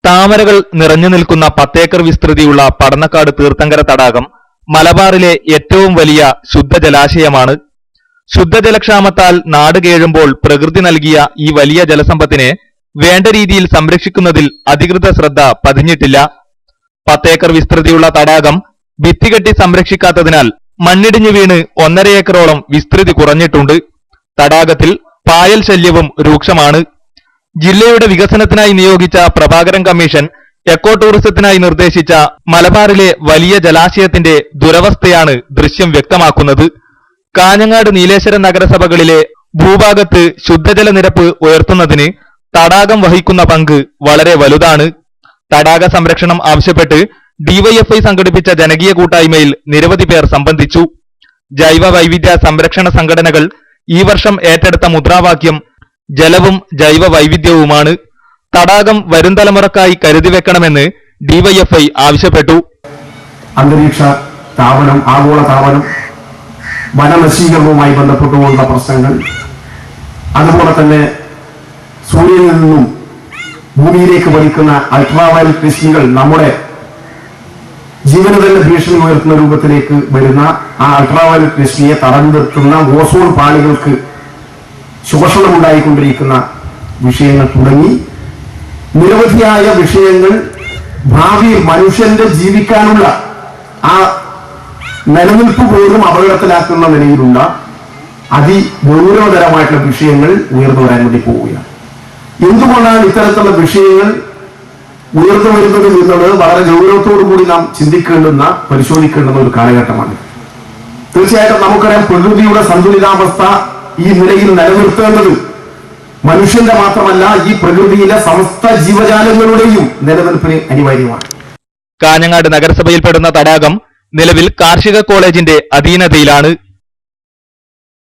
താമരകൾ നിറഞ്ഞു നിൽക്കുന്ന 10 ഏക്കർ വിസ്തൃതിയുള്ള പടന്നക്കാട് തീർത്ഥങ്കര തടാകം മലബാറിലെ ഏറ്റവും വലിയ ശുദ്ധജലാശയമാണ്. ശുദ്ധജലക്ഷാമത്താൽ നാട് കേഴുമ്പോൾ പ്രകൃതി നൽകിയ ഈ വലിയ ജലസമ്പത്തിനെ വേണ്ട രീതിയിൽ സംരക്ഷിക്കുന്നതിൽ അധികൃത ശ്രദ്ധ പതിഞ്ഞിട്ടില്ല. 10 ഏക്കർ വിസ്തൃതിയുള്ള തടാകം ഭിത്തികെട്ടി സംരക്ഷിക്കാത്തതിനാൽ മണ്ണിടിഞ്ഞു വീണ് 1.5 ഏക്കറോളം വിസ്തൃതി കുറഞ്ഞിട്ടുണ്ട്. തടാകത്തിൽ പായൽ ശല്യവും രൂക്ഷമാണ്. ജില്ലയുടെ വികസനത്തിനായി നിയോഗിച്ച പ്രഭാകരൻ കമ്മീഷൻ എക്കോ ടൂറിസത്തിനായി നിർദ്ദേശിച്ച മലബാറിലെ വലിയ ജലാശയത്തിന്റെ ദുരവസ്ഥയാണ് ദൃശ്യം വ്യക്തമാക്കുന്നത്. കാഞ്ഞങ്ങാട് നീലേശ്വരം നഗരസഭകളിലെ ഭൂഭാഗത്ത് ശുദ്ധജല നിരപ്പ് ഉയർത്തുന്നതിന് തടാകം വഹിക്കുന്ന പങ്ക് വളരെ വലുതാണ്. തടാക സംരക്ഷണം ആവശ്യപ്പെട്ട് ഡിവൈഎഫ്ഐ സംഘടിപ്പിച്ച ജനകീയ കൂട്ടായ്മയിൽ നിരവധി പേർ സംബന്ധിച്ചു. ജൈവ വൈവിധ്യ സംരക്ഷണ സംഘടനകൾ ഈ വർഷം ഏറ്റെടുത്ത മുദ്രാവാക്യം ജലവും ജൈവ വൈവിധ്യവുമാണ്. തടാകം വരും തലമുറക്കായി കരുതി വെക്കണമെന്ന് ഡിവൈഎഫ്ഐ ആവശ്യപ്പെട്ടു. അന്തരീക്ഷ താപനം, ആഗോള താപനം, വനനശീകരണവുമായി ബന്ധപ്പെട്ടുകൊണ്ടുള്ള പ്രശ്നങ്ങൾ, അതുപോലെ തന്നെ സൂര്യനിൽ നിന്നും ഭൂമിയിലേക്ക് വലിക്കുന്ന അൾട്രാവയലറ്റ് രശ്മികൾ നമ്മുടെ ജീവന് തന്നെ ഭീഷണി ഉയർത്തുന്ന രൂപത്തിലേക്ക് വരുന്ന ആ അൾട്രാവയലറ്റ് രശ്മിയെ തടഞ്ഞു നിർത്തുന്ന ഓസോൺ പാളികൾക്ക് ശോഷണമുണ്ടായിക്കൊണ്ടിരിക്കുന്ന വിഷയങ്ങൾ തുടങ്ങി നിരവധിയായ വിഷയങ്ങൾ ഭാവിയിൽ മനുഷ്യന്റെ ജീവിക്കാനുള്ള ആ നിലനിൽപ്പ് പോലും അപകടത്തിലാക്കുന്ന നിലയിലുള്ള അതിഗൗരവതരമായിട്ടുള്ള വിഷയങ്ങൾ ഉയർന്നു വരാൻ വേണ്ടി പോവുകയാണ്. എന്തുകൊണ്ടാണ് ഇത്തരത്തിലുള്ള വിഷയങ്ങൾ ഉയർന്നു വരുന്നത് എന്നുള്ളത് വളരെ ഗൗരവത്തോടു കൂടി നാം ചിന്തിക്കേണ്ടുന്ന, പരിശോധിക്കേണ്ടുന്ന ഒരു കാലഘട്ടമാണ്. തീർച്ചയായിട്ടും നമുക്കറിയാം, പ്രകൃതിയുടെ സന്തുലിതാവസ്ഥ ഈ നിലയിൽ നിലനിർത്തേണ്ടത് മനുഷ്യന്റെ മാത്രമല്ല, ഈ പ്രകൃതിയിലെ സമസ്ത ജീവജാലങ്ങളുടെയും നിലനിൽപ്പിന് അനിവാര്യമാണ്. കാഞ്ഞങ്ങാട് നഗരസഭയിൽപ്പെടുന്ന തടാകം നിലവിൽ കാർഷിക കോളേജിന്റെ അധീനതയിലാണ്.